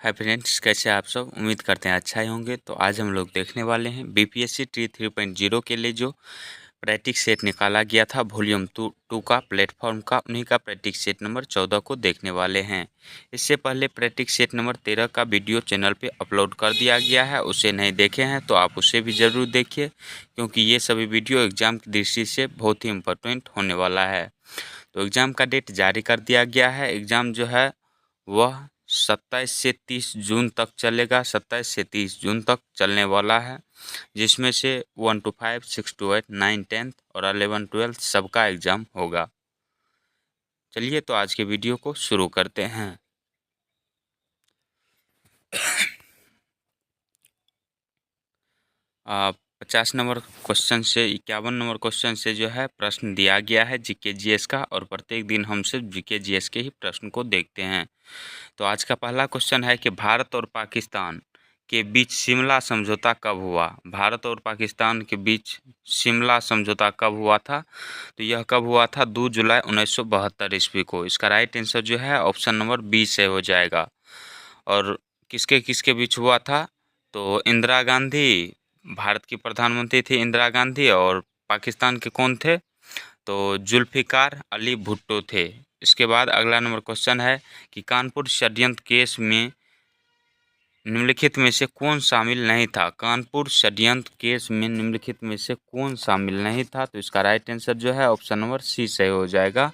Hi friends, कैसे आप सब। उम्मीद करते हैं अच्छा ही होंगे। तो आज हम लोग देखने वाले हैं बीपीएससी टी 3.0 के लिए जो प्रैक्टिस सेट निकाला गया था वॉल्यूम टू का प्लेटफॉर्म का, उन्हीं का प्रैक्टिस सेट नंबर 14 को देखने वाले हैं। इससे पहले प्रैक्टिस सेट नंबर 13 का वीडियो चैनल पे अपलोड कर दिया गया है, उसे नहीं देखे हैं तो आप उसे भी ज़रूर देखिए, क्योंकि ये सभी वीडियो एग्ज़ाम की दृष्टि से बहुत ही इम्पोर्टेंट होने वाला है। तो एग्ज़ाम का डेट जारी कर दिया गया है। एग्ज़ाम जो है वह 27 से 30 जून तक चलेगा। 27 से 30 जून तक चलने वाला है, जिसमें से 1 to 5, 6 to 8, 9, 10 और 11, 12 सबका एग्ज़ाम होगा। चलिए तो आज के वीडियो को शुरू करते हैं। 50 नंबर क्वेश्चन से 51 नंबर क्वेश्चन से जो है प्रश्न दिया गया है जीके जीएस का, और प्रत्येक दिन हम सिर्फ जीके जीएस के ही प्रश्न को देखते हैं। तो आज का पहला क्वेश्चन है कि भारत और पाकिस्तान के बीच शिमला समझौता कब हुआ। भारत और पाकिस्तान के बीच शिमला समझौता कब हुआ था? तो यह कब हुआ था? 2 जुलाई 1972 ईस्वी को। इसका राइट आंसर जो है ऑप्शन नंबर बी से हो जाएगा। और किसके किसके बीच हुआ था? तो इंदिरा गांधी, भारत की प्रधानमंत्री थी इंदिरा गांधी, और पाकिस्तान के कौन थे? तो जुल्फ़िकार अली भुट्टो थे। इसके बाद अगला नंबर क्वेश्चन है कि कानपुर षड्यंत्र केस में निम्नलिखित में से कौन शामिल नहीं था। कानपुर षड्यंत्र केस में निम्नलिखित में से कौन शामिल नहीं था? तो इसका राइट आंसर जो है ऑप्शन नंबर सी सही हो जाएगा।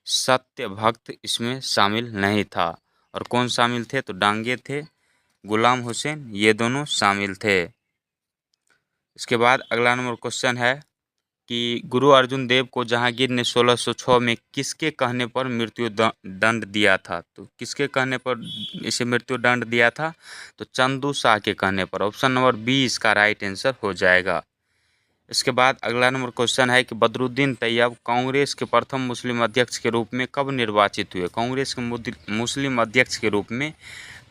सत्यभक्त इसमें शामिल नहीं था। और कौन शामिल थे? तो डांगे थे, गुलाम हुसैन, ये दोनों शामिल थे। इसके बाद अगला नंबर क्वेश्चन है कि गुरु अर्जुन देव को जहांगीर ने 1606 में किसके कहने पर मृत्यु दंड दिया था? तो किसके कहने पर इसे मृत्यु दंड दिया था? तो चंदू शाह के कहने पर। ऑप्शन नंबर बी इसका राइट आंसर हो जाएगा। इसके बाद अगला नंबर क्वेश्चन है कि बदरुद्दीन तैयब कांग्रेस के प्रथम मुस्लिम अध्यक्ष के रूप में कब निर्वाचित हुए? कांग्रेस के मुस्लिम अध्यक्ष के रूप में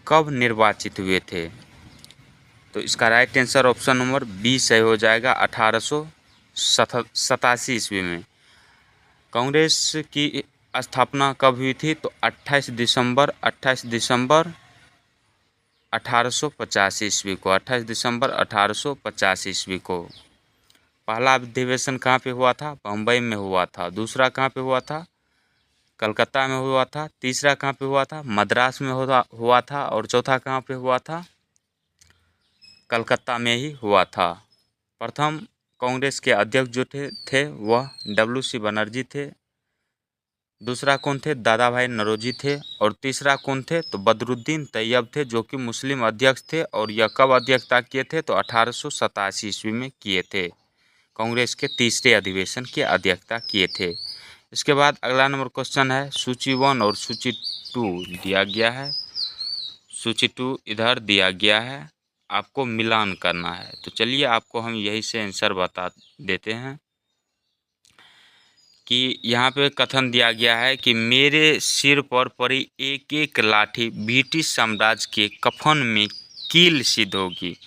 कब निर्वाचित हुए थे? तो इसका right answer option number B सही हो जाएगा। 1887 ईस्वी में। कांग्रेस की स्थापना कब हुई थी? तो 28 दिसंबर 1850 ईस्वी को। 28 दिसंबर 1850 ईस्वी को। पहला अधिवेशन कहाँ पे हुआ था? बम्बई में हुआ था। दूसरा कहाँ पे हुआ था? कलकत्ता में हुआ था। तीसरा कहाँ पे हुआ था? मद्रास में हुआ था। और चौथा कहाँ पे हुआ था? कलकत्ता में ही हुआ था। प्रथम कांग्रेस के अध्यक्ष जो थे वह WC बनर्जी थे। दूसरा कौन थे? दादा भाई नौरोजी थे। और तीसरा कौन थे? तो बदरुद्दीन तैयब थे, जो कि मुस्लिम अध्यक्ष थे। और यह कब अध्यक्षता किए थे? तो 1887 ईस्वी में किए थे। कांग्रेस के तीसरे अधिवेशन की अध्यक्षता किए थे। इसके बाद अगला नंबर क्वेश्चन है सूची 1 और सूची 2 दिया गया है। सूची 2 इधर दिया गया है, आपको मिलान करना है। तो चलिए आपको हम यही से आंसर बता देते हैं कि यहाँ पे कथन दिया गया है कि मेरे सिर पर पड़ी एक एक लाठी ब्रिटिश साम्राज्य के कफन में कील सिद्ध होगी।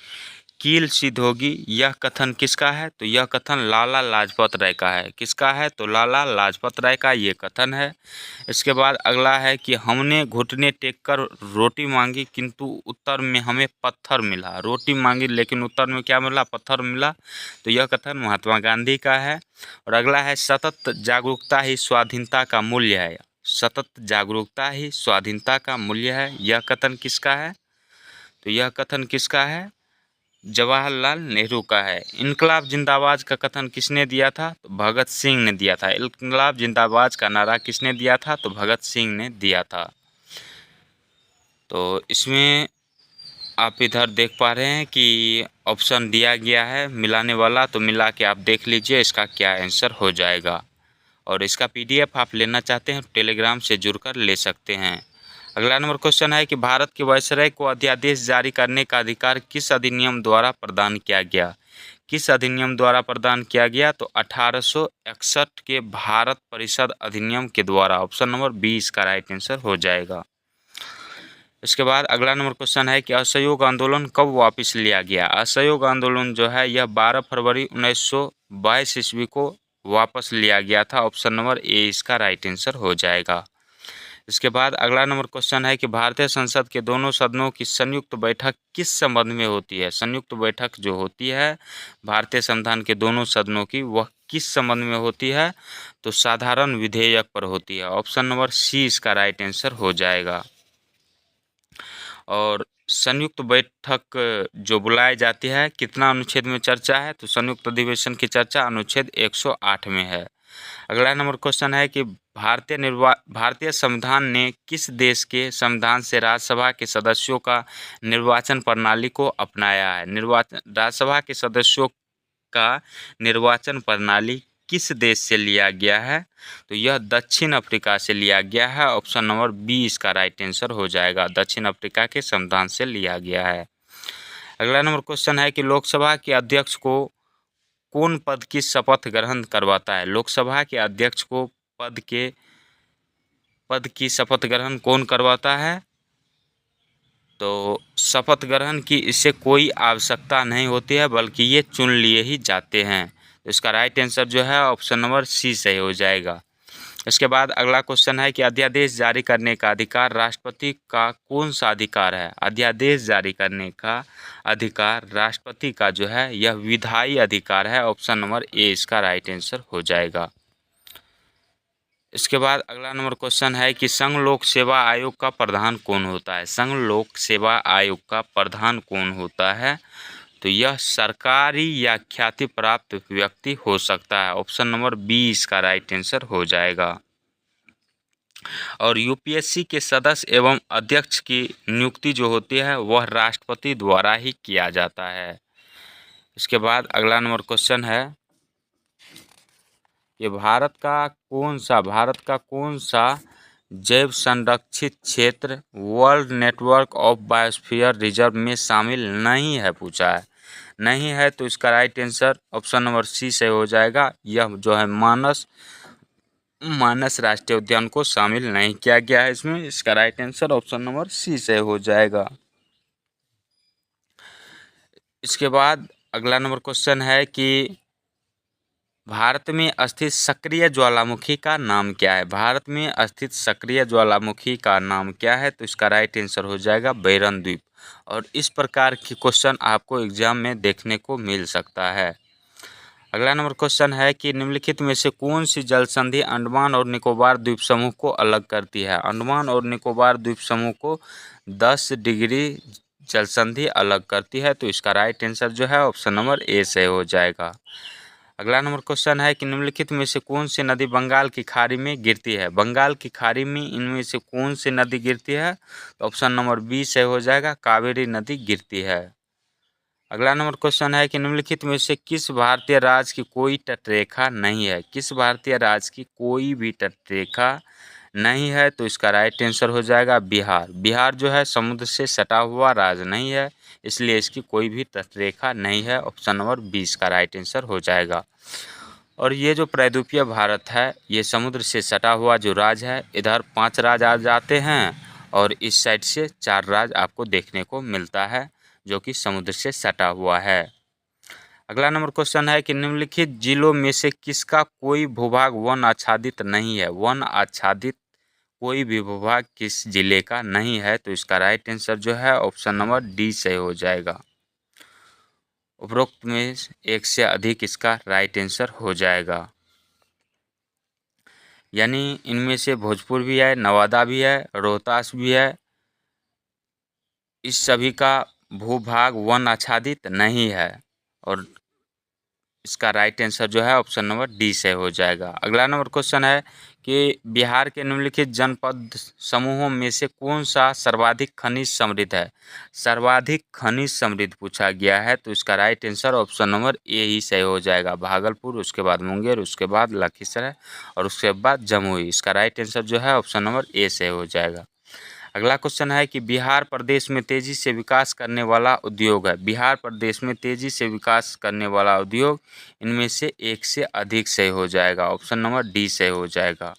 कील सिद्ध होगी, यह कथन किसका है? तो यह कथन लाला लाजपत राय का है। किसका है? तो लाला लाजपत राय का ये कथन है। इसके बाद अगला है कि हमने घुटने टेक कर रोटी मांगी, किंतु उत्तर में हमें पत्थर मिला। रोटी मांगी लेकिन उत्तर में क्या मिला? पत्थर मिला। तो यह कथन महात्मा गांधी का है। और अगला है सतत जागरूकता ही स्वाधीनता का मूल्य है। सतत जागरूकता ही स्वाधीनता का मूल्य है, यह कथन किसका है? तो यह कथन किसका है? जवाहरलाल नेहरू का है। इनकलाब जिंदाबाद का कथन किसने दिया था? तो भगत सिंह ने दिया था। इनकलाब जिंदाबाद का नारा किसने दिया था? तो भगत सिंह ने दिया था। तो इसमें आप इधर देख पा रहे हैं कि ऑप्शन दिया गया है मिलाने वाला, तो मिला के आप देख लीजिए इसका क्या आंसर हो जाएगा। और इसका PDF आप लेना चाहते हैं टेलीग्राम से जुड़कर ले सकते हैं। अगला नंबर क्वेश्चन है कि भारत के वायसराय को अध्यादेश जारी करने का अधिकार किस अधिनियम द्वारा प्रदान किया गया? किस अधिनियम द्वारा प्रदान किया गया? तो 1861 के भारत परिषद अधिनियम के द्वारा। ऑप्शन नंबर बी इसका राइट आंसर हो जाएगा। इसके बाद अगला नंबर क्वेश्चन है कि असहयोग आंदोलन कब वापस लिया गया? असहयोग आंदोलन जो है यह 12 फरवरी 1922 ईस्वी को वापस लिया गया था। ऑप्शन नंबर ए इसका राइट आंसर हो जाएगा। इसके बाद अगला नंबर क्वेश्चन है कि भारतीय संसद के दोनों सदनों की संयुक्त बैठक किस संबंध में होती है। संयुक्त बैठक जो होती है भारतीय संविधान के दोनों सदनों की, वह किस संबंध में होती है, तो साधारण विधेयक पर होती है। ऑप्शन नंबर सी इसका राइट आंसर हो जाएगा। और संयुक्त बैठक जो बुलाई जाती है कितना अनुच्छेद में चर्चा है, तो संयुक्त अधिवेशन की चर्चा अनुच्छेद 108 में है। अगला नंबर क्वेश्चन है कि भारतीय संविधान ने किस देश के संविधान से राज्यसभा के सदस्यों का निर्वाचन प्रणाली को अपनाया है। राज्यसभा के सदस्यों का निर्वाचन प्रणाली किस देश से लिया गया है, तो यह दक्षिण अफ्रीका से लिया गया है। ऑप्शन नंबर बी इसका राइट आंसर हो जाएगा, दक्षिण अफ्रीका के संविधान से लिया गया है। अगला नंबर क्वेश्चन है कि लोकसभा के अध्यक्ष को कौन पद की शपथ ग्रहण करवाता है। लोकसभा के अध्यक्ष को पद की शपथ ग्रहण कौन करवाता है, तो शपथ ग्रहण की इससे कोई आवश्यकता नहीं होती है, बल्कि ये चुन लिए ही जाते हैं। तो इसका राइट आंसर जो है ऑप्शन नंबर सी सही हो जाएगा। इसके बाद अगला क्वेश्चन है कि अध्यादेश जारी करने का अधिकार राष्ट्रपति का कौन सा अधिकार है। अध्यादेश जारी करने का अधिकार राष्ट्रपति का जो है यह विधायी अधिकार है। ऑप्शन नंबर ए इसका राइट आंसर हो जाएगा। इसके बाद अगला नंबर क्वेश्चन है कि संघ लोक सेवा आयोग का प्रधान कौन होता है। संघ लोक सेवा आयोग का प्रधान कौन होता है, तो यह सरकारी या ख्याति प्राप्त व्यक्ति हो सकता है। ऑप्शन नंबर बी इसका राइट आंसर हो जाएगा। और यूपीएससी के सदस्य एवं अध्यक्ष की नियुक्ति जो होती है वह राष्ट्रपति द्वारा ही किया जाता है। इसके बाद अगला नंबर क्वेश्चन है कि भारत का कौन सा जैव संरक्षित क्षेत्र world network of biosphere reserve में शामिल नहीं है, पूछा है। नहीं है तो इसका right answer option number C से हो जाएगा। यह जो है मानस राष्ट्रीय उद्यान को शामिल नहीं किया गया है इसमें। इसका right answer option number C से हो जाएगा। इसके बाद अगला नंबर क्वेश्चन है कि भारत में स्थित सक्रिय ज्वालामुखी का नाम क्या है। भारत में स्थित सक्रिय ज्वालामुखी का नाम क्या है, तो इसका राइट आंसर हो जाएगा बैरन द्वीप। और इस प्रकार के क्वेश्चन आपको एग्जाम में देखने को मिल सकता है। अगला नंबर क्वेश्चन है कि निम्नलिखित में से कौन सी जल संधि अंडमान और निकोबार द्वीप समूह को अलग करती है। अंडमान और निकोबार द्वीप समूह को 10 डिग्री जल संधि अलग करती है, तो इसका राइट आंसर जो है ऑप्शन नंबर ए से हो जाएगा। अगला नंबर क्वेश्चन है कि निम्नलिखित में से कौन सी नदी बंगाल की खाड़ी में गिरती है। बंगाल की खाड़ी में इनमें से कौन सी नदी गिरती है, तो ऑप्शन नंबर बी से हो जाएगा, कावेरी नदी गिरती है। अगला नंबर क्वेश्चन है कि निम्नलिखित में से किस भारतीय राज्य की कोई तटरेखा नहीं है। किस भारतीय राज्य की कोई भी तटरेखा नहीं है, तो इसका राइट आंसर हो जाएगा बिहार। बिहार जो है समुद्र से सटा हुआ राज्य नहीं है, इसलिए इसकी कोई भी तटरेखा नहीं है। ऑप्शन नंबर 20 का राइट आंसर हो जाएगा। और ये जो प्रायद्वीपीय भारत है ये समुद्र से सटा हुआ जो राज्य है, इधर 5 राज्य आ जाते हैं और इस साइड से 4 राज्य आपको देखने को मिलता है जो कि समुद्र से सटा हुआ है। अगला नंबर क्वेश्चन है कि निम्नलिखित जिलों में से किसका कोई भूभाग वन आच्छादित नहीं है। वन आच्छादित कोई भी भूभाग किस जिले का नहीं है, तो इसका राइट आंसर जो है ऑप्शन नंबर डी से हो जाएगा। उपरोक्त में एक से अधिक इसका राइट आंसर हो जाएगा। यानी इनमें से भोजपुर भी है, नवादा भी है, रोहतास भी है। इस सभी का भूभाग वन आच्छादित नहीं है और इसका राइट आंसर जो है ऑप्शन नंबर डी से हो जाएगा। अगला नंबर क्वेश्चन है कि बिहार के निम्नलिखित जनपद समूहों में से कौन सा सर्वाधिक खनिज समृद्ध है। सर्वाधिक खनिज समृद्ध पूछा गया है, तो इसका right answer option number A ही सही हो जाएगा। भागलपुर, उसके बाद मुंगेर, उसके बाद लखीसराय और उसके बाद जमुई। इसका राइट आंसर जो है ऑप्शन नंबर ए से हो जाएगा। अगला क्वेश्चन है कि बिहार प्रदेश में तेजी से विकास करने वाला उद्योग है। बिहार प्रदेश में तेजी से विकास करने वाला उद्योग इनमें से एक से अधिक सही हो जाएगा। ऑप्शन नंबर डी से हो जाएगा।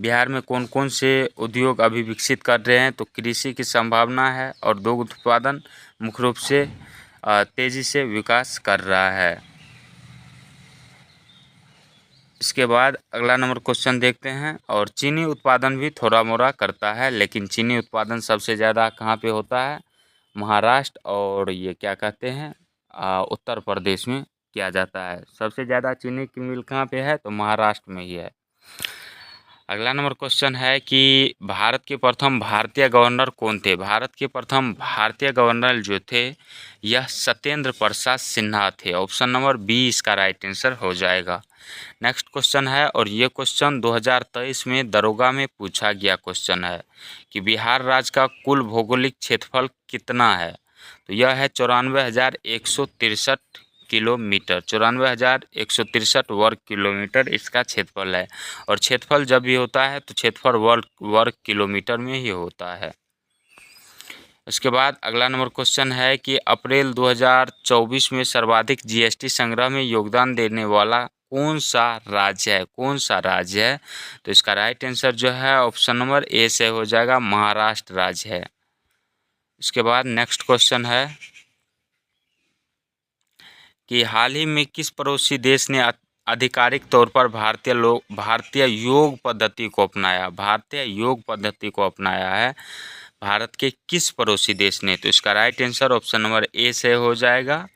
बिहार में कौन कौन से उद्योग अभी विकसित कर रहे हैं, तो कृषि की संभावना है और दुग्ध उत्पादन मुख्य रूप से तेजी से विकास कर रहा है। इसके बाद अगला नंबर क्वेश्चन देखते हैं। और चीनी उत्पादन भी थोड़ा मोड़ा करता है, लेकिन चीनी उत्पादन सबसे ज़्यादा कहाँ पे होता है? महाराष्ट्र और ये क्या कहते हैं उत्तर प्रदेश में किया जाता है। सबसे ज़्यादा चीनी की मिल कहाँ पे है? तो महाराष्ट्र में ही है। अगला नंबर क्वेश्चन है कि भारत के प्रथम भारतीय गवर्नर कौन थे? भारत के प्रथम भारतीय गवर्नर जो थे यह सत्येंद्र प्रसाद सिन्हा थे। ऑप्शन नंबर बी इसका राइट आंसर हो जाएगा। नेक्स्ट क्वेश्चन है, और ये क्वेश्चन 2023 में दरोगा में पूछा गया क्वेश्चन है कि बिहार राज्य का कुल भौगोलिक क्षेत्रफल कितना है? तो यह है 94,163 किलोमीटर। 94,163 वर्ग किलोमीटर इसका क्षेत्रफल है। और क्षेत्रफल जब भी होता है तो क्षेत्रफल वर्ग किलोमीटर में ही होता है। इसके बाद अगला नंबर क्वेश्चन है कि अप्रैल 2024 में सर्वाधिक जीएसटी संग्रह में योगदान देने वाला कौन सा राज्य है? कौन सा राज्य है? तो इसका राइट आंसर जो है ऑप्शन नंबर ए से हो जाएगा, महाराष्ट्र राज्य है। इसके बाद नेक्स्ट क्वेश्चन है कि हाल ही में किस पड़ोसी देश ने आधिकारिक तौर पर भारतीय योग पद्धति को अपनाया? भारतीय योग पद्धति को अपनाया है भारत के किस पड़ोसी देश ने? तो इसका राइट आंसर ऑप्शन नंबर ए से हो जाएगा,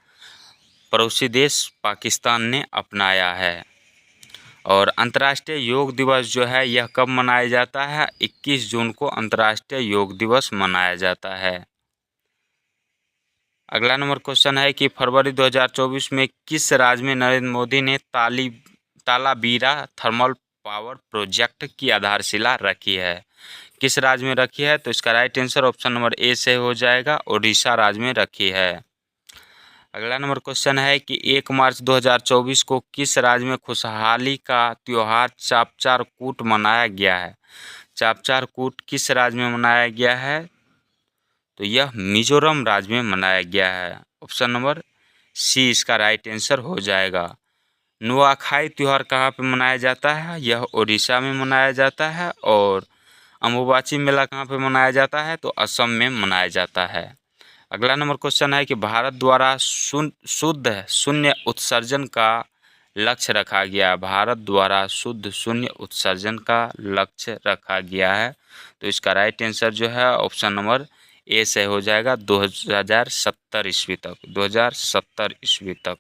पड़ोसी देश पाकिस्तान ने अपनाया है। और अंतर्राष्ट्रीय योग दिवस जो है यह कब मनाया जाता है? 21 जून को अंतर्राष्ट्रीय योग दिवस मनाया जाता है। अगला नंबर क्वेश्चन है कि फरवरी 2024 में किस राज्य में नरेंद्र मोदी ने तालाबीरा थर्मल पावर प्रोजेक्ट की आधारशिला रखी है? किस राज्य में रखी है? तो इसका राइट आंसर ऑप्शन नंबर ए से हो जाएगा, ओडिशा राज्य में रखी है। अगला नंबर क्वेश्चन है कि 1 मार्च 2024 को किस राज्य में खुशहाली का त्यौहार चापचार कूट मनाया गया है? चापचार कूट किस राज्य में मनाया गया है? तो यह मिजोरम राज्य में मनाया गया है। ऑप्शन नंबर सी इसका राइट आंसर हो जाएगा। नुआखाई त्यौहार कहाँ पे मनाया जाता है? यह ओडिशा में मनाया जाता है। और अम्बुबाची मेला कहाँ पे मनाया जाता है? तो असम में मनाया जाता है। अगला नंबर क्वेश्चन है कि भारत द्वारा शुद्ध शून्य उत्सर्जन का लक्ष्य रखा गया। भारत द्वारा शुद्ध शून्य उत्सर्जन का लक्ष्य रखा गया है। तो इसका राइट आंसर जो है ऑप्शन नंबर ए से हो जाएगा, 2070 ईस्वी तक। 2070 ईस्वी तक।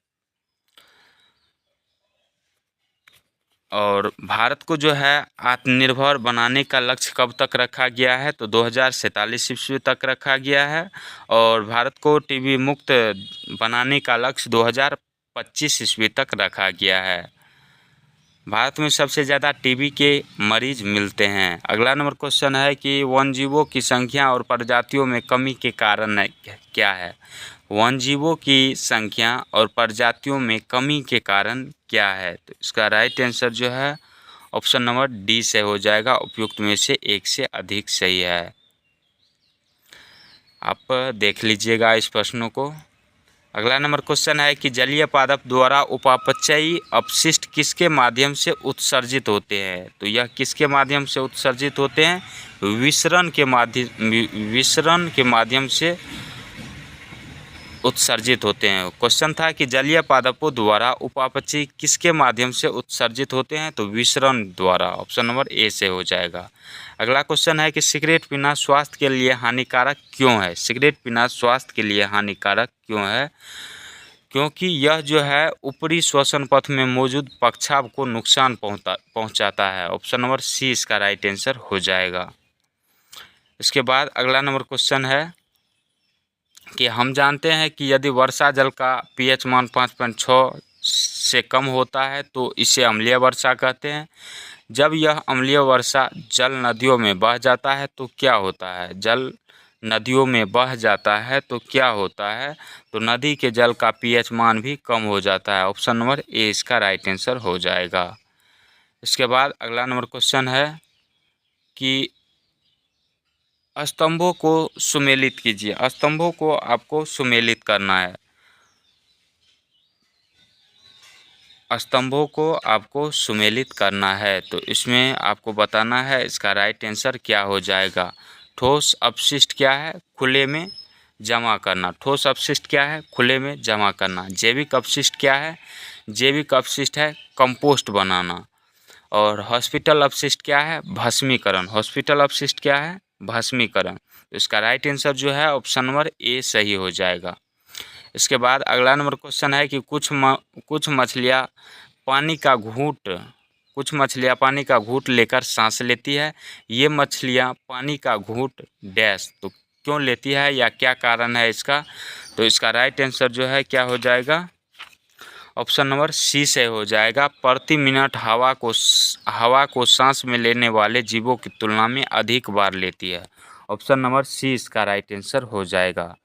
और भारत को जो है आत्मनिर्भर बनाने का लक्ष्य कब तक रखा गया है? तो 2047 ईस्वी तक रखा गया है। और भारत को टीबी मुक्त बनाने का लक्ष्य 2025 ईस्वी तक रखा गया है। भारत में सबसे ज़्यादा टीबी के मरीज मिलते हैं। अगला नंबर क्वेश्चन है कि वन्यजीवों की संख्या और प्रजातियों में कमी के कारण क्या है? वन्यजीवों की संख्या और प्रजातियों में कमी के कारण क्या है? तो इसका राइट आंसर जो है ऑप्शन नंबर डी से हो जाएगा, उपयुक्त में से एक से अधिक सही है। आप देख लीजिएगा इस प्रश्नों को। अगला नंबर क्वेश्चन है कि जलीय पादप द्वारा उपापचयी अपशिष्ट किसके माध्यम से उत्सर्जित होते हैं? तो यह किसके माध्यम से उत्सर्जित होते हैं? विसरण के माध्यम से उत्सर्जित होते हैं। क्वेश्चन था कि जलीय पादपों द्वारा उपापचयी किसके माध्यम से उत्सर्जित होते हैं? तो विसरण द्वारा। ऑप्शन नंबर ए से हो जाएगा। अगला क्वेश्चन है कि सिगरेट पीना स्वास्थ्य के लिए हानिकारक क्यों है? सिगरेट पीना स्वास्थ्य के लिए हानिकारक क्यों है? क्योंकि यह जो है ऊपरी श्वसन पथ में मौजूद पक्षाभ को नुकसान पहुंचाता है। ऑप्शन नंबर सी इसका राइट आंसर हो जाएगा। इसके बाद अगला नंबर क्वेश्चन है कि हम जानते हैं कि यदि वर्षा जल का पीएच मान 5.6 से कम होता है तो इसे अम्लीय वर्षा कहते हैं। जब यह अम्लीय वर्षा जल नदियों में बह जाता है तो क्या होता है? जल नदियों में बह जाता है तो क्या होता है? तो नदी के जल का पीएच मान भी कम हो जाता है। ऑप्शन नंबर ए इसका राइट आंसर हो जाएगा। इसके बाद अगला नंबर क्वेश्चन है कि स्तंभों को सुमेलित कीजिए। स्तंभों को आपको सुमेलित करना है। स्तंभों को आपको सुमेलित करना है तो इसमें आपको बताना है इसका राइट आंसर क्या हो जाएगा। ठोस अपशिष्ट क्या है? खुले में जमा करना। ठोस अपशिष्ट क्या है? खुले में जमा करना। जैविक अपशिष्ट क्या है? जैविक अपशिष्ट है कंपोस्ट बनाना। और हॉस्पिटल अपशिष्ट क्या है? भस्मीकरण। हॉस्पिटल अपशिष्ट क्या है? भस्मीकरण। तो इसका राइट आंसर जो है ऑप्शन नंबर ए सही हो जाएगा। इसके बाद अगला नंबर क्वेश्चन है कि कुछ मछलियाँ पानी का घूंट लेकर सांस लेती है। ये मछलियाँ पानी का घूंट डैश तो क्यों लेती है या क्या कारण है इसका? तो इसका राइट आंसर जो है क्या हो जाएगा? ऑप्शन नंबर सी से हो जाएगा। प्रति मिनट हवा को सांस में लेने वाले जीवों की तुलना में अधिक बार लेती है। ऑप्शन नंबर सी इसका राइट आंसर हो जाएगा।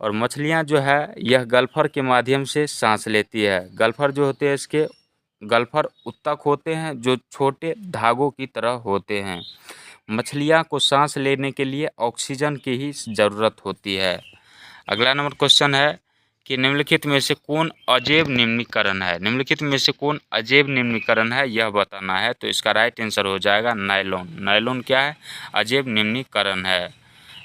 और मछलियां जो है यह गल्फर के माध्यम से सांस लेती है। गल्फर जो होते हैं इसके गल्फर उत्तक होते हैं जो छोटे धागों की तरह होते हैं। मछलियां को सांस लेने के लिए ऑक्सीजन की ही ज़रूरत होती है। अगला नंबर क्वेश्चन है कि निम्नलिखित में से कौन अजैव निम्नीकरण है? निम्नलिखित में से कौन अजैव निम्नीकरण है यह बताना है। तो इसका राइट आंसर हो जाएगा नायलॉन। नायलॉन क्या है? अजैव निम्नीकरण है।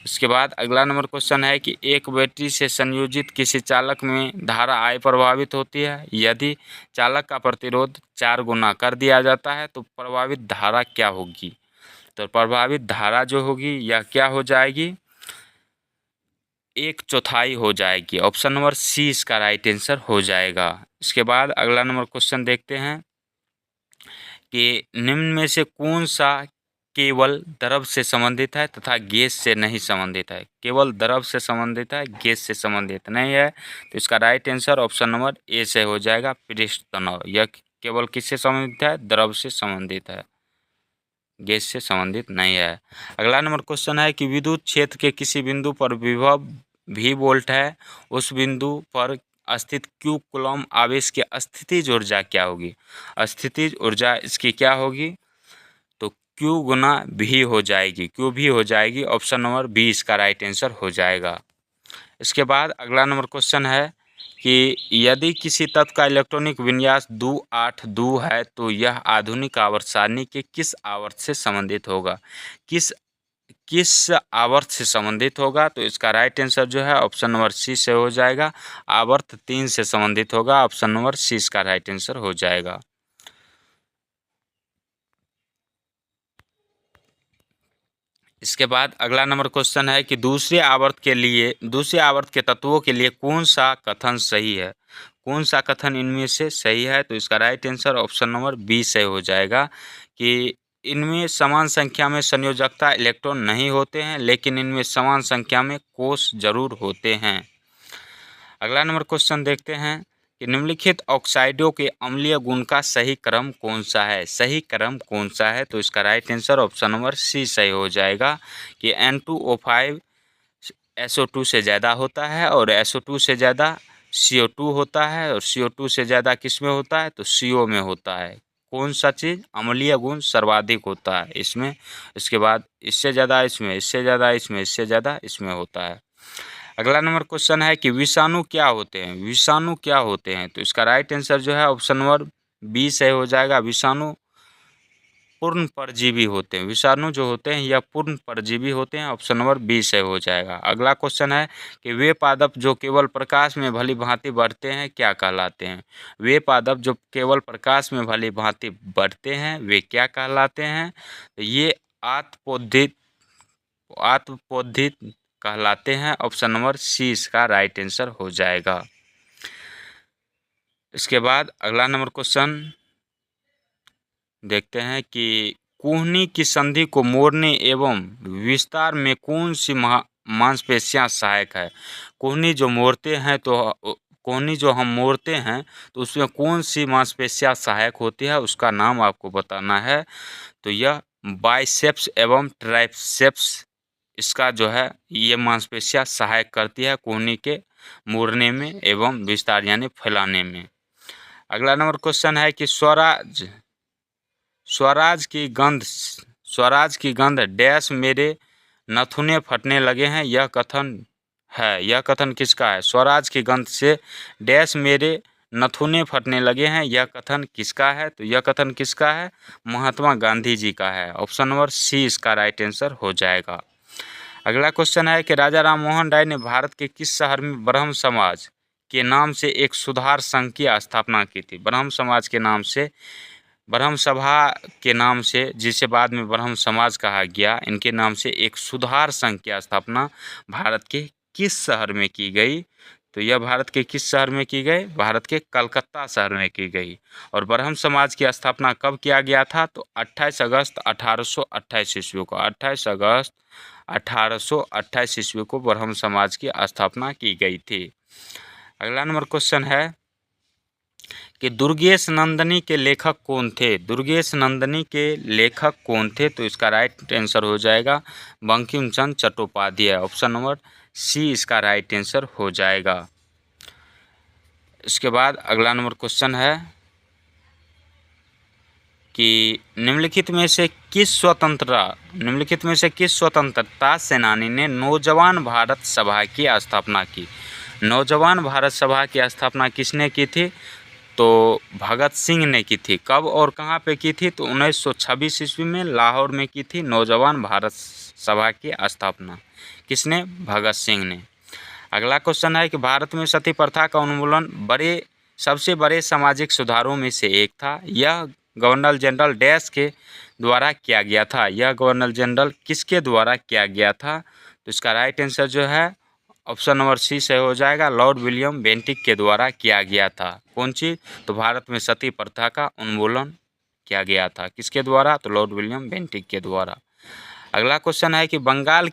इसके बाद अगला नंबर क्वेश्चन है कि एक बैटरी से संयोजित किसी चालक में धारा I प्रभावित होती है। यदि चालक का प्रतिरोध 4 गुना कर दिया जाता है तो प्रभावित धारा क्या होगी? तो प्रभावित धारा जो होगी यह क्या हो जाएगी? 1/4 हो जाएगी। ऑप्शन नंबर सी इसका राइट आंसर हो जाएगा। इसके बाद अगला नंबर क्वेश्चन देखते हैं कि निम्न में से कौन सा केवल द्रव से संबंधित है तथा गैस से नहीं संबंधित है? केवल द्रव से संबंधित है, गैस से संबंधित नहीं है। तो इसका राइट आंसर ऑप्शन नंबर ए से हो जाएगा। पृष्ठ तनाव यह केवल किससे संबंधित है? द्रव से संबंधित है, गैस से संबंधित नहीं है। अगला नंबर क्वेश्चन है कि विद्युत क्षेत्र के किसी बिंदु पर विभव V वोल्ट है, उस बिंदु पर स्थित Q कूलॉम आवेश की स्थितिज ऊर्जा क्या होगी? स्थितिज ऊर्जा इसकी क्या होगी? तो Q गुना V हो जाएगी, QV हो जाएगी। ऑप्शन नंबर बी इसका राइट आंसर हो जाएगा। इसके बाद अगला नंबर क्वेश्चन है कि यदि किसी तत्व का इलेक्ट्रॉनिक विन्यास 282 है तो यह आधुनिक आवर्त सारणी के किस आवर्त से संबंधित होगा? किस आवर्त से संबंधित होगा? तो इसका राइट आंसर जो है ऑप्शन नंबर सी से हो जाएगा। आवर्त 3 से संबंधित होगा। ऑप्शन नंबर सी इसका राइट आंसर हो जाएगा। इसके बाद अगला नंबर क्वेश्चन है कि दूसरे आवर्त के तत्वों के लिए कौन सा कथन सही है? कौन सा कथन इनमें से सही है? तो इसका right answer option number B से हो जाएगा कि इनमें समान संख्या में संयोजकता इलेक्ट्रॉन नहीं होते हैं, लेकिन इनमें समान संख्या में कोष जरूर होते हैं। अगला नंबर क्वेश्चन देखते हैं कि निम्नलिखित ऑक्साइडों के अम्लीय गुण का सही क्रम कौन सा है? सही क्रम कौन सा है? तो इसका right answer option number C सही हो जाएगा कि N2O5 SO2 से ज़्यादा होता है और SO2 से ज़्यादा CO2 होता है और CO2 से ज़्यादा किस में होता है? तो CO में होता है। कौन सा चीज़? अम्लीय गुण सर्वाधिक होता है इसमें। इसके बाद इससे ज़्यादा इसमें, इससे ज़्यादा इसमें, इससे ज़्यादा इसमें होता है। अगला नंबर क्वेश्चन है कि विषाणु क्या होते हैं? विषाणु क्या होते हैं? तो इसका राइट आंसर जो है ऑप्शन नंबर बी से हो जाएगा। विषाणु पूर्ण परजीवी होते हैं। विषाणु जो होते हैं यह पूर्ण परजीवी होते हैं। ऑप्शन नंबर बी से हो जाएगा। अगला क्वेश्चन है कि वे पादप जो केवल प्रकाश में भली भांति बढ़ते हैं क्या कहलाते हैं? वे पादप जो केवल प्रकाश में भली भांति बढ़ते हैं वे क्या कहलाते हैं? तो ये आत्मपोधित कहलाते हैं। ऑप्शन नंबर सी इसका राइट आंसर हो जाएगा। इसके बाद अगला नंबर क्वेश्चन देखते हैं कि कुहनी की संधि को मोड़ने एवं विस्तार में कौन सी मांसपेशियां सहायक है? कुहनी जो हम मोड़ते हैं तो उसमें कौन सी मांसपेशियां सहायक होती है उसका नाम आपको बताना है। तो यह बाइसेप्स एवं ट्राइसेप्स इसका जो है ये मांसपेशियां सहायक करती है कुहनी के मोड़ने में एवं विस्तार यानी फैलाने में। अगला नंबर क्वेश्चन है कि स्वराज की गंध डैश मेरे नथुने फटने लगे हैं यह कथन किसका है? स्वराज की गंध से डैश मेरे नथुने फटने लगे हैं यह कथन किसका है? तो यह कथन किसका है? महात्मा गांधी जी का है। ऑप्शन नंबर सी इसका राइट आंसर हो जाएगा। अगला क्वेश्चन है कि राजा राम मोहन राय ने भारत के किस शहर में ब्रह्म समाज के नाम से एक सुधार संघ की स्थापना की थी? ब्रह्म समाज के नाम से ब्रह्म सभा के नाम से, जिसे बाद में ब्रह्म समाज कहा गया, इनके नाम से एक सुधार संघ की स्थापना भारत के किस शहर में की गई? तो यह भारत के किस शहर में की गई? भारत के कलकत्ता शहर में की गई। और ब्रह्म समाज की स्थापना कब किया गया था? तो 28 अगस्त 1828 ईस्वी को, 28 अगस्त 1828 ईस्वी को ब्रह्म समाज की स्थापना की गई थी। अगला नंबर क्वेश्चन है कि दुर्गेश नंदिनी के लेखक कौन थे? दुर्गेश नंदिनी के लेखक कौन थे? तो इसका राइट आंसर हो जाएगा बंकिम चंद्र चट्टोपाध्याय। ऑप्शन नंबर सी इसका राइट आंसर हो जाएगा। इसके बाद अगला नंबर क्वेश्चन है कि निम्नलिखित में से किस स्वतंत्रता सेनानी ने नौजवान भारत सभा की स्थापना की? नौजवान भारत सभा की स्थापना किसने की थी? तो भगत सिंह ने की थी। कब और कहाँ पे की थी? तो 1926 ईस्वी में लाहौर में की थी नौजवान भारत सभा की स्थापना। किसने? भगत सिंह ने। अगला क्वेश्चन है कि भारत में सती प्रथा का उन्मूलन सबसे बड़े सामाजिक सुधारों में से एक था। यह गवर्नर जनरल डैश के द्वारा किया गया था। यह गवर्नर जनरल किसके द्वारा किया गया था? तो इसका राइट आंसर जो है ऑप्शन नंबर सी से हो जाएगा, लॉर्ड विलियम बेंटिक के द्वारा किया गया था। कौन चीज़? तो भारत में सती प्रथा का उन्मूलन किया गया था। किसके द्वारा? तो लॉर्ड विलियम बेंटिक के द्वारा। अगला क्वेश्चन है कि बंगाल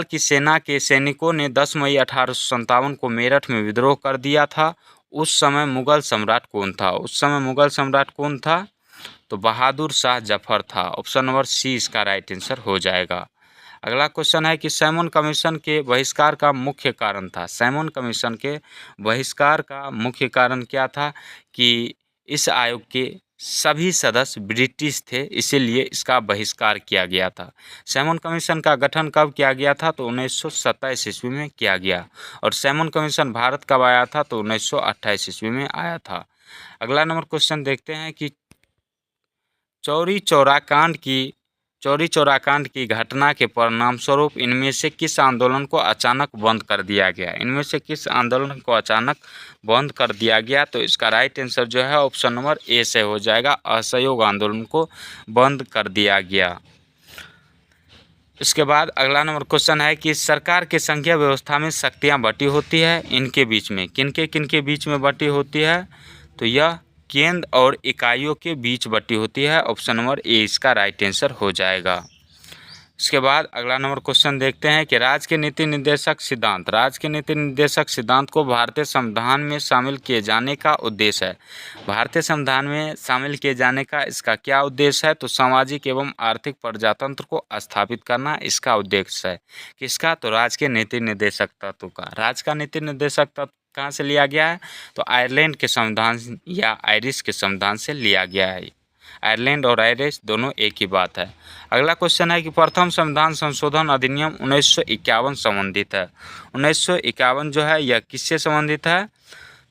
की सेना के सैनिकों ने 10 मई 1857 को मेरठ में विद्रोह कर दिया था। उस समय मुगल सम्राट कौन था? तो बहादुर शाह जफर था। ऑप्शन नंबर सी इसका राइट आंसर हो जाएगा। अगला क्वेश्चन है कि सैमन कमीशन के बहिष्कार का मुख्य कारण था। सैमन कमीशन के बहिष्कार का मुख्य कारण क्या था? कि इस आयोग के सभी सदस्य ब्रिटिश थे, इसीलिए इसका बहिष्कार किया गया था। सैमन कमीशन का गठन कब किया गया था? तो 1927 ईस्वी में किया गया। और सैमन कमीशन भारत कब आया था? तो 1928 ईस्वी में आया था। अगला नंबर क्वेश्चन देखते हैं कि चौरी चौरा कांड की घटना के परिणाम स्वरूप इनमें से किस आंदोलन को अचानक बंद कर दिया गया? इनमें से किस आंदोलन को अचानक बंद कर दिया गया? तो इसका राइट आंसर जो है ऑप्शन नंबर ए से हो जाएगा, असहयोग आंदोलन को बंद कर दिया गया। इसके बाद अगला नंबर क्वेश्चन है कि सरकार के संघीय व्यवस्था में शक्तियाँ बटी होती है, इनके बीच में किनके बीच में बटी होती है? तो यह केंद्र और इकाइयों के बीच बटी होती है। ऑप्शन नंबर ए इसका राइट आंसर हो जाएगा। इसके बाद अगला नंबर क्वेश्चन देखते हैं कि राज्य के नीति निर्देशक सिद्धांत को भारतीय संविधान में शामिल किए जाने का उद्देश्य है। भारतीय संविधान में शामिल किए जाने का इसका क्या उद्देश्य है? तो सामाजिक एवं आर्थिक प्रजातंत्र को स्थापित करना इसका उद्देश्य है। किसका? तो राज्य के नीति निर्देशक तत्व का। राज्य का नीति निर्देशक तत्व कहाँ से लिया गया है? तो आयरलैंड के संविधान या आयरिश के संविधान से लिया गया है। आयरलैंड और आयरिश दोनों एक ही बात है। अगला क्वेश्चन है कि प्रथम संविधान संशोधन अधिनियम 1951 संबंधित है। 1951 जो है यह किससे संबंधित है?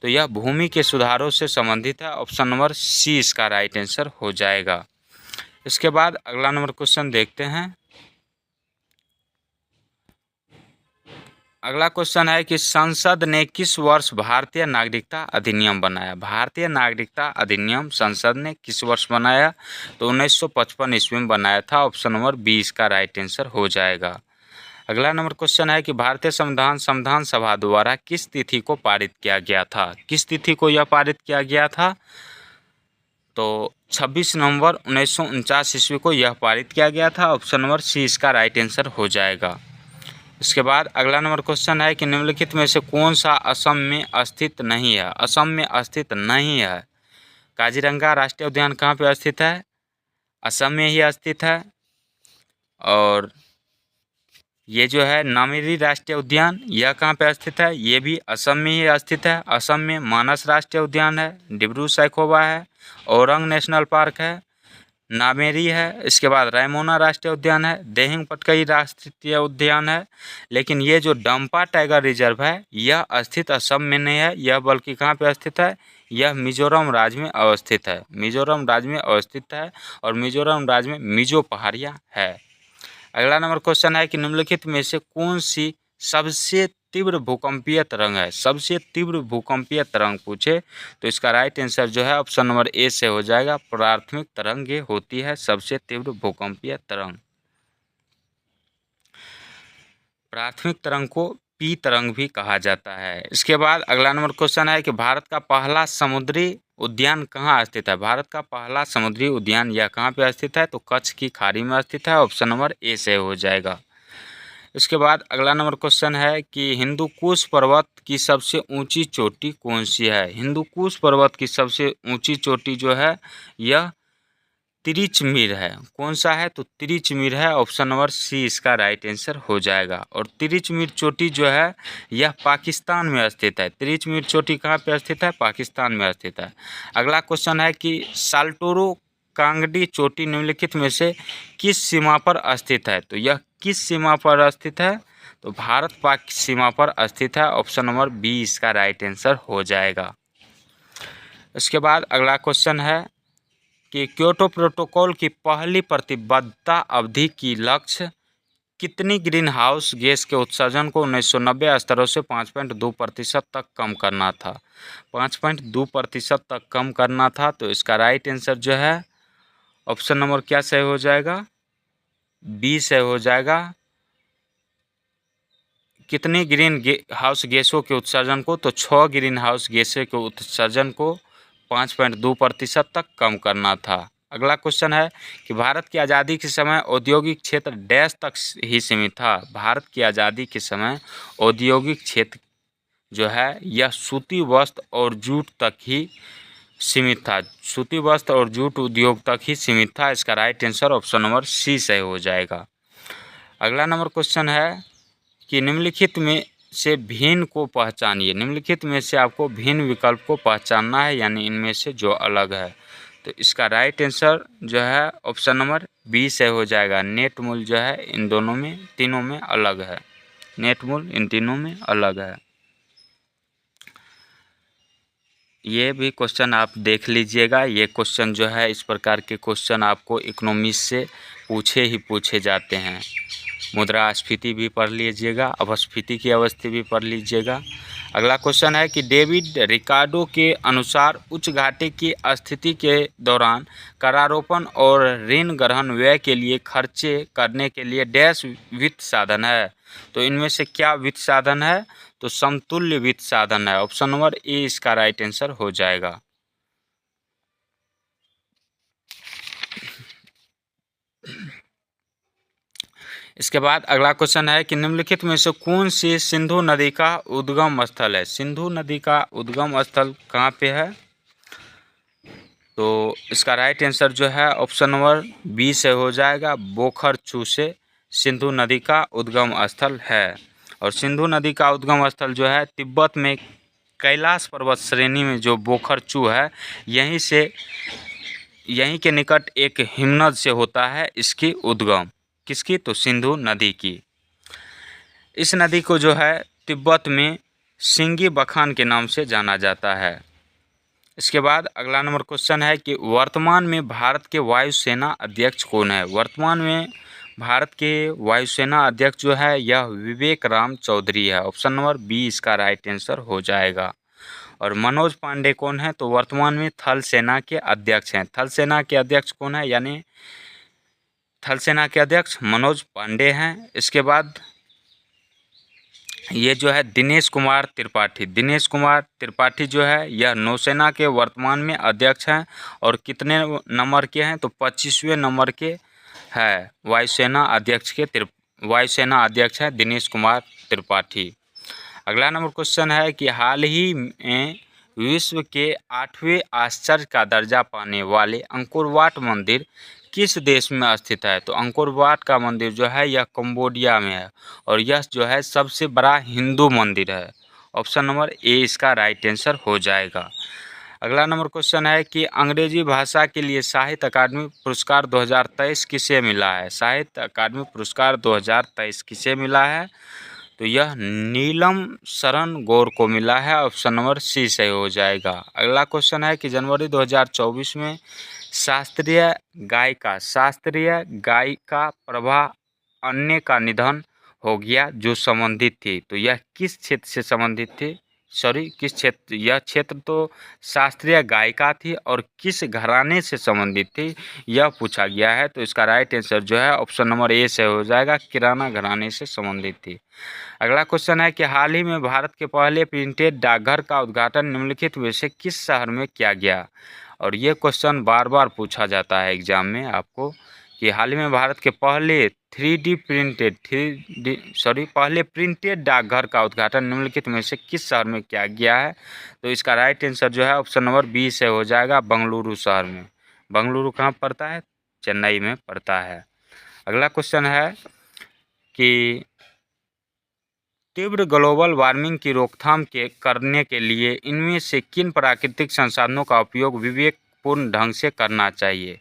तो यह भूमि के सुधारों से संबंधित है। ऑप्शन नंबर सी इसका राइट आंसर हो जाएगा। इसके बाद अगला नंबर क्वेश्चन देखते हैं। अगला क्वेश्चन है कि संसद ने किस वर्ष भारतीय नागरिकता अधिनियम बनाया? भारतीय नागरिकता अधिनियम संसद ने किस वर्ष बनाया? तो 1955 ईस्वी में बनाया था। ऑप्शन नंबर बी इसका राइट आंसर हो जाएगा। अगला नंबर क्वेश्चन है कि भारतीय संविधान सभा द्वारा किस तिथि को पारित किया गया था? किस तिथि को यह पारित किया गया था? तो 26 नवंबर 1949 ईस्वी को यह पारित किया गया था। ऑप्शन नंबर सी इसका राइट आंसर हो जाएगा। इसके बाद अगला नंबर क्वेश्चन है कि निम्नलिखित में से कौन सा असम में स्थित नहीं है? असम में स्थित नहीं है। काजीरंगा राष्ट्रीय उद्यान कहाँ पे स्थित है? असम में ही स्थित है। और ये जो है नामेरी राष्ट्रीय उद्यान यह कहाँ पे स्थित है? ये भी असम में ही स्थित है। असम में मानस राष्ट्रीय उद्यान है, डिब्रू सैखोवा है, औरंग नेशनल पार्क है, नामेरी है। इसके बाद रायमोना राष्ट्रीय उद्यान है, देहिंग पटकई राष्ट्रीय उद्यान है। लेकिन ये जो डंपा टाइगर रिजर्व है यह स्थित असम में नहीं है, यह बल्कि कहाँ पे स्थित है? यह मिजोरम राज्य में अवस्थित है। मिजोरम राज्य में अवस्थित है और मिजोरम राज्य में मिजो पहाड़ियाँ है। अगला नंबर क्वेश्चन है कि निम्नलिखित में से कौन सी सबसे तीव्र भूकंपीय तरंग है, सबसे तीव्र भूकंपीय तरंग पूछे तो इसका राइट आंसर जो है ऑप्शन नंबर ए से हो जाएगा। प्राथमिक तरंग ये होती है सबसे तीव्र भूकंपीय तरंग। प्राथमिक तरंग को पी तरंग भी कहा जाता है। इसके बाद अगला नंबर क्वेश्चन है कि भारत का पहला समुद्री उद्यान कहाँ स्थित है। भारत का पहला समुद्री उद्यान यह कहाँ पे स्थित है, तो कच्छ की खाड़ी में स्थित है। ऑप्शन नंबर ए से हो जाएगा। इसके बाद अगला नंबर क्वेश्चन है कि हिंदुकुश पर्वत की सबसे ऊंची चोटी कौन सी है। हिंदुकुश पर्वत की सबसे ऊंची चोटी जो है यह तिरिचमीर है। कौन सा है, तो तिरिचमीर है। ऑप्शन नंबर सी इसका राइट आंसर हो जाएगा। और तिरिचमीर चोटी जो है यह पाकिस्तान में स्थित है। तिरिचमीर चोटी कहाँ पे स्थित है, पाकिस्तान में स्थित है। अगला क्वेश्चन है कि साल्टोरो कांगड़ी चोटी निम्नलिखित में से किस सीमा पर स्थित है। तो यह किस सीमा पर स्थित है, तो भारत पाक सीमा पर स्थित है। ऑप्शन नंबर बी इसका राइट आंसर हो जाएगा। इसके बाद अगला क्वेश्चन है कि क्योटो प्रोटोकॉल की पहली प्रतिबद्धता अवधि की लक्ष्य कितनी ग्रीन हाउस गैस के उत्सर्जन को 1990 स्तरों से 5.2% तक कम करना था। 5.2% तक कम करना था। तो इसका राइट आंसर जो है ऑप्शन नंबर क्या सही हो जाएगा, बी से हो जाएगा। कितनी ग्रीन हाउस गैसों के उत्सर्जन को, तो 6 ग्रीन हाउस गैसों के उत्सर्जन को 5.2% तक कम करना था। अगला क्वेश्चन है कि भारत की आज़ादी के समय औद्योगिक क्षेत्र डैश तक ही सीमित था। भारत की आज़ादी के समय औद्योगिक क्षेत्र जो है यह सूती वस्त्र और जूट तक ही सीमित था। सूती वस्त्र और जूट उद्योग तक ही सीमित था। इसका right answer option number C से हो जाएगा। अगला नंबर क्वेश्चन है कि निम्नलिखित में से भिन्न को पहचानिए। निम्नलिखित में से आपको भिन्न विकल्प को पहचानना है, यानी इनमें से जो अलग है। तो इसका राइट आंसर जो है ऑप्शन नंबर बी से हो जाएगा। नेट मूल जो है इन दोनों में तीनों में अलग है। नेट मूल इन तीनों में अलग है। ये भी क्वेश्चन आप देख लीजिएगा। ये क्वेश्चन जो है इस प्रकार के क्वेश्चन आपको इकोनॉमिक्स से पूछे जाते हैं। मुद्रास्फीति भी पढ़ लीजिएगा, अपस्फीति की अवस्था भी पढ़ लीजिएगा। अगला क्वेश्चन है कि डेविड रिकार्डो के अनुसार उच्च घाटे की स्थिति के दौरान करारोपण और ऋण ग्रहण व्यय के लिए खर्चे करने के लिए डैश वित्त साधन है। तो इनमें से क्या वित्त साधन है, तो समतुल्य वित्त साधन है। ऑप्शन नंबर ए इसका राइट आंसर हो जाएगा। इसके बाद अगला क्वेश्चन है कि निम्नलिखित में से कौन सी सिंधु नदी का उद्गम स्थल है। सिंधु नदी का उद्गम स्थल कहाँ पे है, तो इसका राइट आंसर जो है ऑप्शन नंबर बी से हो जाएगा। बोखरचू से सिंधु नदी का उद्गम स्थल है। और सिंधु नदी का उद्गम स्थल जो है तिब्बत में कैलाश पर्वत श्रेणी में जो बोखरचू है यहीं के निकट एक हिमनद से होता है इसकी उद्गम। किसकी, तो सिंधु नदी की। इस नदी को जो है तिब्बत में सिंगी बखान के नाम से जाना जाता है। इसके बाद अगला नंबर क्वेश्चन है कि वर्तमान में भारत के वायुसेना अध्यक्ष कौन है। वर्तमान में भारत के वायुसेना अध्यक्ष जो है यह विवेक राम चौधरी है। ऑप्शन नंबर बी इसका राइट आंसर हो जाएगा। और मनोज पांडे कौन है, तो वर्तमान में थल सेना के अध्यक्ष हैं। थल सेना के अध्यक्ष कौन है, यानी थल सेना के अध्यक्ष मनोज पांडे हैं। इसके बाद ये जो है दिनेश कुमार त्रिपाठी जो है यह नौसेना के वर्तमान में अध्यक्ष हैं। और कितने नंबर के हैं, तो 25वें नंबर के है वायुसेना अध्यक्ष है दिनेश कुमार त्रिपाठी। अगला नंबर क्वेश्चन है कि हाल ही में विश्व के 8वें आश्चर्य का दर्जा पाने वाले अंकोर वाट मंदिर किस देश में स्थित है। तो अंकोर वाट का मंदिर जो है यह कंबोडिया में है। और यह जो है सबसे बड़ा हिंदू मंदिर है। ऑप्शन नंबर ए इसका राइट आंसर हो जाएगा। अगला नंबर क्वेश्चन है कि अंग्रेजी भाषा के लिए साहित्य अकादमी पुरस्कार 2023 किसे मिला है। साहित्य अकादमी पुरस्कार 2023 किसे मिला है, तो यह नीलम शरण गौर को मिला है। ऑप्शन नंबर सी सही हो जाएगा। अगला क्वेश्चन है कि जनवरी 2024 में शास्त्रीय गायिका प्रभा अन्य का निधन हो गया जो संबंधित थी। तो यह किस क्षेत्र से संबंधित थी? किस क्षेत्र? यह क्षेत्र तो शास्त्रीय गायिका थी और किस घराने से संबंधित थी यह पूछा गया है। तो इसका राइट आंसर जो है ऑप्शन नंबर ए से हो जाएगा, किराना घराने से संबंधित थी। अगला क्वेश्चन है कि हाल ही में भारत के पहले प्रिंटेड डाकघर का उद्घाटन निम्नलिखित में से किस शहर में किया गया? और ये क्वेश्चन बार बार पूछा जाता है एग्जाम में आपको कि हाल ही में भारत के पहले पहले प्रिंटेड डाकघर का उद्घाटन निम्नलिखित में से किस शहर में किया गया है? तो इसका राइट आंसर जो है ऑप्शन नंबर बी से हो जाएगा, बेंगलुरु शहर में। बेंगलुरु कहाँ पड़ता है? चेन्नई में पड़ता है। अगला क्वेश्चन है कि तीव्र ग्लोबल वार्मिंग की रोकथाम करने के लिए इनमें से किन प्राकृतिक संसाधनों का उपयोग विवेकपूर्ण ढंग से करना चाहिए?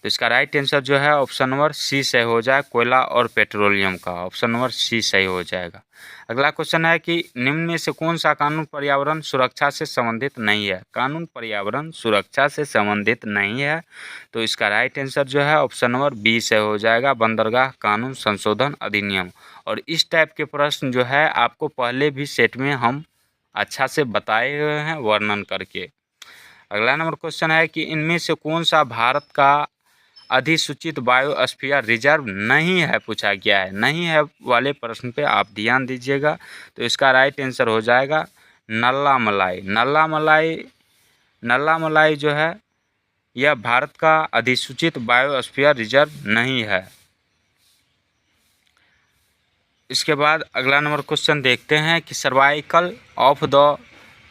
तो इसका राइट आंसर जो है ऑप्शन नंबर सी से हो जाए, कोयला और पेट्रोलियम का। ऑप्शन नंबर सी सही हो जाएगा। अगला क्वेश्चन है कि निम्न में से कौन सा कानून पर्यावरण सुरक्षा से संबंधित नहीं है? कानून पर्यावरण सुरक्षा से संबंधित नहीं है। तो इसका राइट आंसर जो है ऑप्शन नंबर बी से हो जाएगा, बंदरगाह कानून संशोधन अधिनियम। और इस टाइप के प्रश्न जो है आपको पहले भी सेट में हम अच्छा से बताए हुए हैं वर्णन करके। अगला नंबर क्वेश्चन है कि इनमें से कौन सा भारत का अधिसूचित बायोस्फीयर रिजर्व नहीं है पूछा गया है। नहीं है वाले प्रश्न पे आप ध्यान दीजिएगा। तो इसका राइट आंसर हो जाएगा नल्ला मलाई। नल्ला मलाई जो है यह भारत का अधिसूचित बायोस्फीयर रिजर्व नहीं है। इसके बाद अगला नंबर क्वेश्चन देखते हैं कि सर्वाइकल ऑफ द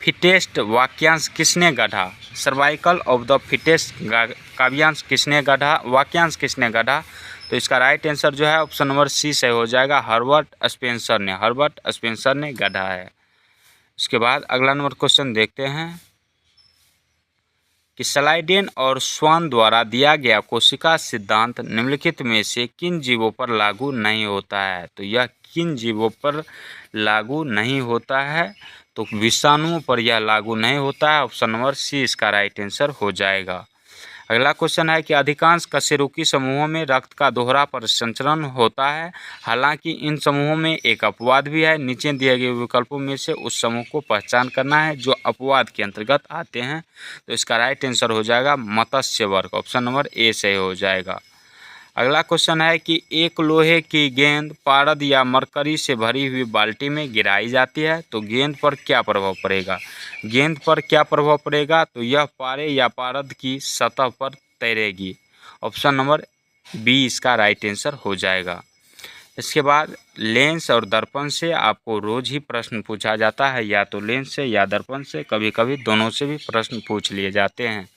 फिटेस्ट वाक्यांश किसने गढ़ा? सर्वाइकल ऑफ द फिटेस्ट काव्यांश किसने गढ़ा? वाक्यांश किसने गढ़ा? तो इसका राइट आंसर जो है ऑप्शन नंबर सी से हो जाएगा, हर्बर्ट स्पेंसर ने गढ़ा है। इसके बाद अगला नंबर क्वेश्चन देखते हैं कि स्लाइडेन और स्वान द्वारा दिया गया कोशिका सिद्धांत निम्नलिखित में से किन जीवों पर लागू नहीं होता है? तो यह किन जीवों पर लागू नहीं होता है? तो विषाणुओं पर यह लागू नहीं होता है। ऑप्शन नंबर सी इसका राइट आंसर हो जाएगा। अगला क्वेश्चन है कि अधिकांश कशेरुकी समूहों में रक्त का दोहरा परिसंचरण होता है, हालांकि इन समूहों में एक अपवाद भी है। नीचे दिए गए विकल्पों में से उस समूह को पहचान करना है जो अपवाद के अंतर्गत आते हैं। तो इसका राइट आंसर हो जाएगा मत्स्य वर्ग। ऑप्शन नंबर ए से हो जाएगा। अगला क्वेश्चन है कि एक लोहे की गेंद पारद या मरकरी से भरी हुई बाल्टी में गिराई जाती है, तो गेंद पर क्या प्रभाव पड़ेगा? गेंद पर क्या प्रभाव पड़ेगा? तो यह पारे या पारद की सतह पर तैरेगी। ऑप्शन नंबर बी इसका राइट आंसर हो जाएगा। इसके बाद लेंस और दर्पण से आपको रोज ही प्रश्न पूछा जाता है, या तो लेंस से या दर्पण से, कभी कभी दोनों से भी प्रश्न पूछ लिए जाते हैं।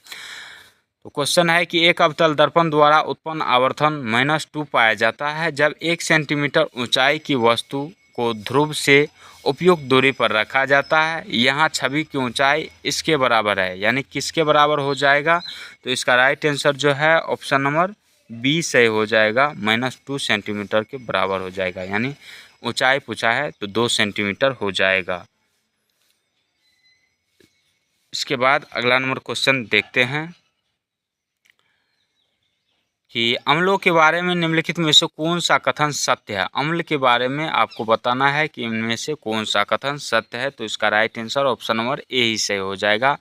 तो क्वेश्चन है कि एक अवतल दर्पण द्वारा उत्पन्न आवर्धन -2 पाया जाता है जब 1 सेंटीमीटर ऊंचाई की वस्तु को ध्रुव से उपयुक्त दूरी पर रखा जाता है। यहाँ छवि की ऊंचाई इसके बराबर है, यानी किसके बराबर हो जाएगा? तो इसका राइट आंसर जो है ऑप्शन नंबर बी से हो जाएगा, -2 सेंटीमीटर के बराबर हो जाएगा। यानी ऊंचाई पूछा है तो 2 सेंटीमीटर हो जाएगा। इसके बाद अगला नंबर क्वेश्चन देखते हैं कि अम्लों के बारे में निम्नलिखित में से कौन सा कथन सत्य है? अम्ल के बारे में आपको बताना है कि इनमें से कौन सा कथन सत्य है। तो इसका right answer option number A ही सही हो जाएगा।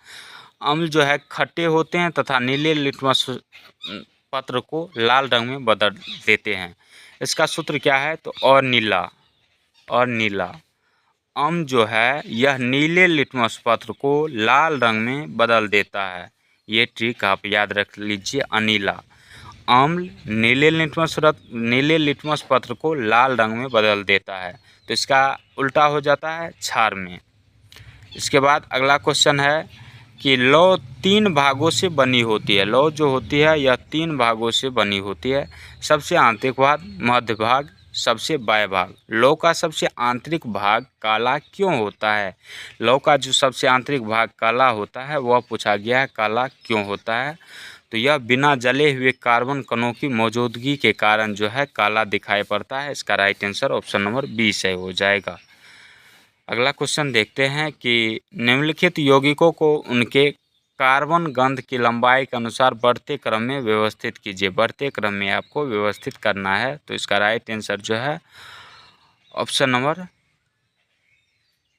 अम्ल जो है खट्टे होते हैं तथा नीले लिटमस पत्र को लाल रंग में बदल देते हैं। इसका सूत्र क्या है? तो और नीला अम्ल जो है यह नीले लिटमस पत्र को लाल रंग में बदल देता है। ये ट्रिक आप याद रख लीजिए। अनीला अम्ल नीले लिटमस पत्र को लाल रंग में बदल देता है, तो इसका उल्टा हो जाता है क्षार में। इसके बाद अगला क्वेश्चन है कि लौ 3 भागों से बनी होती है। लौ जो होती है यह 3 भागों से बनी होती है। सबसे आंतरिक भाग, मध्य भाग, सबसे बाह्य भाग। लौ का सबसे आंतरिक भाग काला क्यों होता है? लौ का जो सबसे आंतरिक भाग काला होता है वह पूछा गया है, काला क्यों होता है? तो यह बिना जले हुए कार्बन कणों की मौजूदगी के कारण जो है काला दिखाई पड़ता है। इसका right answer option number B से हो जाएगा। अगला क्वेश्चन देखते हैं कि निम्नलिखित यौगिकों को उनके कार्बन गंध की लंबाई के अनुसार बढ़ते क्रम में व्यवस्थित कीजिए। बढ़ते क्रम में आपको व्यवस्थित करना है। तो इसका राइट आंसर जो है ऑप्शन नंबर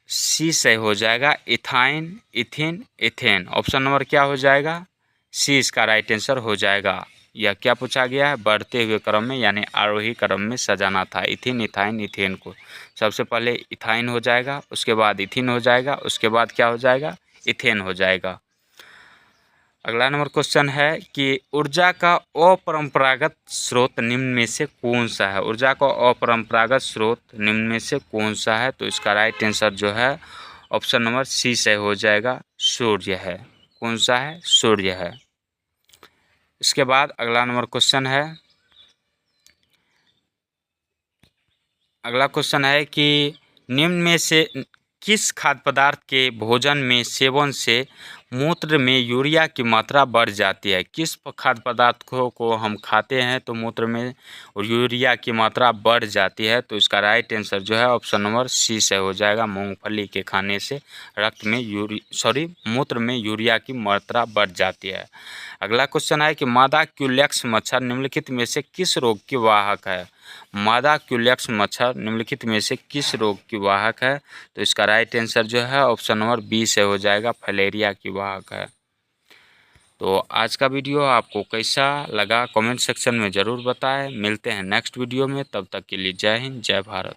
सी सही हो जाएगा, इथाइन, इथिन, इथेन। ऑप्शन नंबर क्या हो जाएगा? सी इसका राइट आंसर हो जाएगा। यह क्या पूछा गया है? बढ़ते हुए क्रम में यानी आरोही क्रम में सजाना था इथिन, इथाइन, इथेन को। सबसे पहले इथाइन हो जाएगा, उसके बाद इथिन हो जाएगा, उसके बाद क्या हो जाएगा? इथेन हो जाएगा। अगला नंबर क्वेश्चन है कि ऊर्जा का अपरंपरागत स्रोत निम्न में से कौन सा है? ऊर्जा का अपरंपरागत स्रोत निम्न में से कौन सा है? तो इसका राइट आंसर जो है ऑप्शन नंबर सी से हो जाएगा, सूर्य है। कौन सा है? सूर्य है। इसके बाद अगला नंबर क्वेश्चन है, अगला क्वेश्चन है कि निम्न में से किस खाद्य पदार्थ के भोजन में सेवन से मूत्र में यूरिया की मात्रा बढ़ जाती है? किस खाद्य पदार्थ को हम खाते हैं तो मूत्र में यूरिया की मात्रा बढ़ जाती है? तो इसका राइट आंसर जो है ऑप्शन नंबर सी से हो जाएगा, मूंगफली के खाने से रक्त में मूत्र में यूरिया की मात्रा बढ़ जाती है। अगला क्वेश्चन है कि मादा क्यूलेक्स मच्छर निम्नलिखित में से किस रोग की वाहक है? मादा क्यूलेक्स मच्छर निम्नलिखित में से किस रोग की वाहक है? तो इसका राइट आंसर जो है ऑप्शन नंबर बी से हो जाएगा, फलेरिया की वाहक है। तो आज का वीडियो आपको कैसा लगा कमेंट सेक्शन में ज़रूर बताएं। मिलते हैं नेक्स्ट वीडियो में, तब तक के लिए जय हिंद, जय भारत।